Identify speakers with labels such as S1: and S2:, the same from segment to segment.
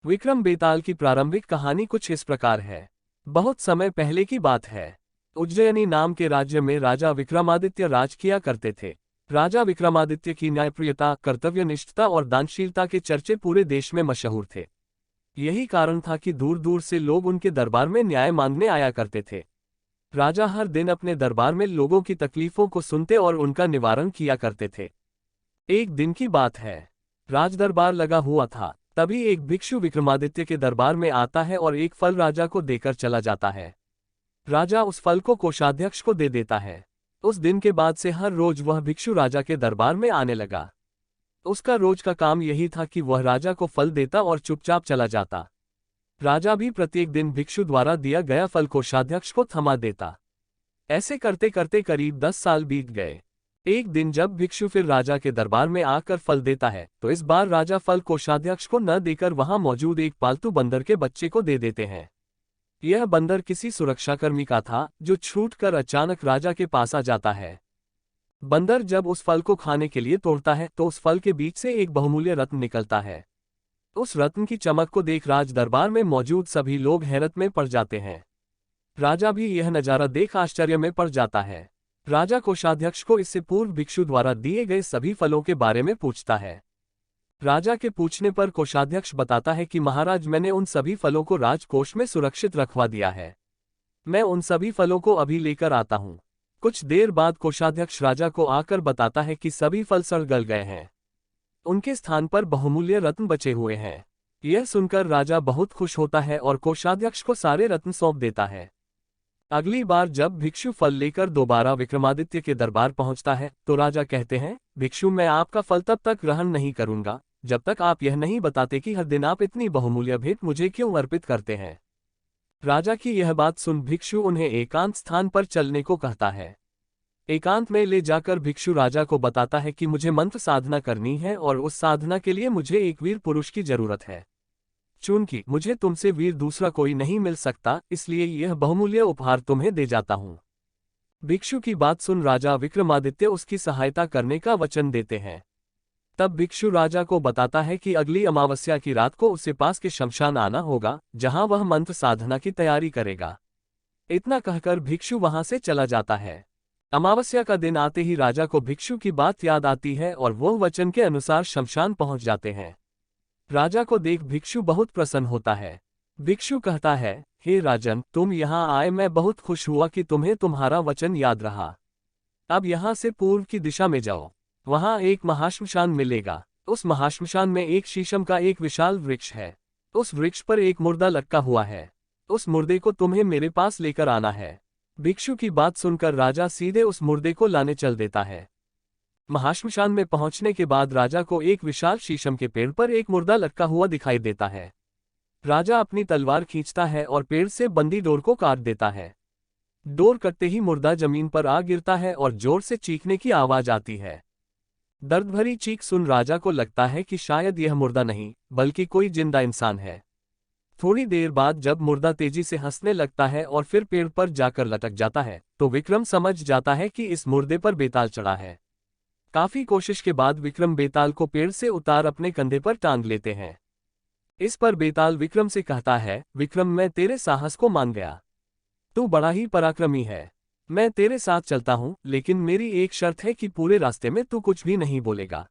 S1: विक्रम बेताल की प्रारंभिक कहानी कुछ इस प्रकार है। बहुत समय पहले की बात है। उज्जयिनी नाम के राज्य में राजा विक्रमादित्य राज किया करते थे। राजा विक्रमादित्य की न्यायप्रियता, कर्तव्यनिष्ठता और दानशीलता के चर्चे पूरे देश में मशहूर थे। यही कारण था कि दूर दूर से लोग उनके दरबार में न्याय मांगने आया करते थे। राजा हर दिन अपने दरबार में लोगों की तकलीफों को सुनते और उनका निवारण किया करते थे। एक दिन की बात है। राजदरबार लगा हुआ था। तभी एक भिक्षु विक्रमादित्य के दरबार में आता है और एक फल राजा को देकर चला जाता है। राजा उस फल को कोषाध्यक्ष को दे देता है। उस दिन के बाद से हर रोज वह भिक्षु राजा के दरबार में आने लगा। उसका रोज का काम यही था कि वह राजा को फल देता और चुपचाप चला जाता। राजा भी प्रत्येक दिन भिक्षु द्वारा दिया गया फल कोषाध्यक्ष को थमा देता। ऐसे करते करते करीब 10 साल बीत गए। एक दिन जब भिक्षु फिर राजा के दरबार में आकर फल देता है तो इस बार राजा फल कोषाध्यक्ष को न देकर वहां मौजूद एक पालतू बंदर के बच्चे को दे देते हैं। यह बंदर किसी सुरक्षाकर्मी का था जो छूटकर अचानक राजा के पास आ जाता है। बंदर जब उस फल को खाने के लिए तोड़ता है तो उस फल के बीच से एक बहुमूल्य रत्न निकलता है। उस रत्न की चमक को देख राज दरबार में मौजूद सभी लोग हैरत में पड़ जाते हैं। राजा भी यह नजारा देख आश्चर्य में पड़ जाता है। राजा कोषाध्यक्ष को इससे पूर्व भिक्षु द्वारा दिए गए सभी फलों के बारे में पूछता है। राजा के पूछने पर कोषाध्यक्ष बताता है कि महाराज, मैंने उन सभी फलों को राजकोष में सुरक्षित रखवा दिया है। मैं उन सभी फलों को अभी लेकर आता हूँ। कुछ देर बाद कोषाध्यक्ष राजा को आकर बताता है कि सभी फल सड़ गल गए हैं। उनके स्थान पर बहुमूल्य रत्न बचे हुए हैं। यह सुनकर राजा बहुत खुश होता है और कोषाध्यक्ष को सारे रत्न सौंप देता है। अगली बार जब भिक्षु फल लेकर दोबारा विक्रमादित्य के दरबार पहुंचता है तो राजा कहते हैं, भिक्षु, मैं आपका फल तब तक ग्रहण नहीं करूंगा जब तक आप यह नहीं बताते कि हर दिन आप इतनी बहुमूल्य भेंट मुझे क्यों अर्पित करते हैं। राजा की यह बात सुन भिक्षु उन्हें एकांत स्थान पर चलने को कहता है। एकांत में ले जाकर भिक्षु राजा को बताता है कि मुझे मंत्र साधना करनी है और उस साधना के लिए मुझे एक वीर पुरुष की जरूरत है। चूंकि मुझे तुमसे वीर दूसरा कोई नहीं मिल सकता, इसलिए यह बहुमूल्य उपहार तुम्हें दे जाता हूं। भिक्षु की बात सुन राजा विक्रमादित्य उसकी सहायता करने का वचन देते हैं। तब भिक्षु राजा को बताता है कि अगली अमावस्या की रात को उसे पास के शमशान आना होगा, जहां वह मंत्र साधना की तैयारी करेगा। इतना कहकर भिक्षु वहां से चला जाता है। अमावस्या का दिन आते ही राजा को भिक्षु की बात याद आती है और वो वचन के अनुसार शमशान पहुंच जाते हैं। राजा को देख भिक्षु बहुत प्रसन्न होता है। भिक्षु कहता है, हे राजन, तुम यहाँ आए, मैं बहुत खुश हुआ कि तुम्हें तुम्हारा वचन याद रहा। अब यहाँ से पूर्व की दिशा में जाओ। वहाँ एक महाश्मशान मिलेगा। उस महाश्मशान में एक शीशम का एक विशाल वृक्ष है। उस वृक्ष पर एक मुर्दा लटका हुआ है। उस मुर्दे को तुम्हें मेरे पास लेकर आना है। भिक्षु की बात सुनकर राजा सीधे उस मुर्दे को लाने चल देता है। महाश्मशान में पहुंचने के बाद राजा को एक विशाल शीशम के पेड़ पर एक मुर्दा लटका हुआ दिखाई देता है। राजा अपनी तलवार खींचता है और पेड़ से बंधी डोर को काट देता है। डोर कटते ही मुर्दा जमीन पर आ गिरता है और जोर से चीखने की आवाज आती है। दर्द भरी चीख सुन राजा को लगता है कि शायद यह मुर्दा नहीं बल्कि कोई जिंदा इंसान है। थोड़ी देर बाद जब मुर्दा तेजी से हंसने लगता है और फिर पेड़ पर जाकर लटक जाता है तो विक्रम समझ जाता है कि इस मुर्दे पर बेताल चढ़ा है। काफी कोशिश के बाद विक्रम बेताल को पेड़ से उतार अपने कंधे पर टांग लेते हैं। इस पर बेताल विक्रम से कहता है, विक्रम, मैं तेरे साहस को मान गया। तू बड़ा ही पराक्रमी है। मैं तेरे साथ चलता हूं, लेकिन मेरी एक शर्त है कि पूरे रास्ते में तू कुछ भी नहीं बोलेगा।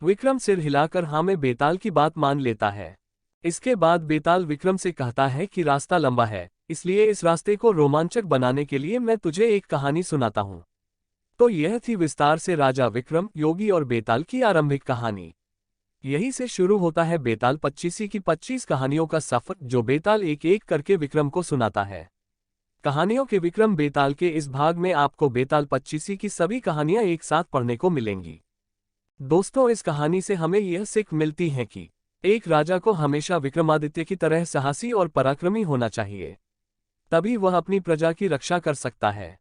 S1: विक्रम सिर हिलाकर हाँ में बेताल की बात मान लेता है। इसके बाद बेताल विक्रम से कहता है कि रास्ता लंबा है, इसलिए इस रास्ते को रोमांचक बनाने के लिए मैं तुझे एक कहानी सुनाता हूं। तो यह थी विस्तार से राजा विक्रम, योगी और बेताल की आरंभिक कहानी। यही से शुरू होता है बेताल पच्चीसी की 25 कहानियों का सफर, जो बेताल एक एक करके विक्रम को सुनाता है। कहानियों के विक्रम बेताल के इस भाग में आपको बेताल पच्चीसी की सभी कहानियां एक साथ पढ़ने को मिलेंगी। दोस्तों, इस कहानी से हमें यह सीख मिलती है कि एक राजा को हमेशा विक्रमादित्य की तरह साहसी और पराक्रमी होना चाहिए, तभी वह अपनी प्रजा की रक्षा कर सकता है।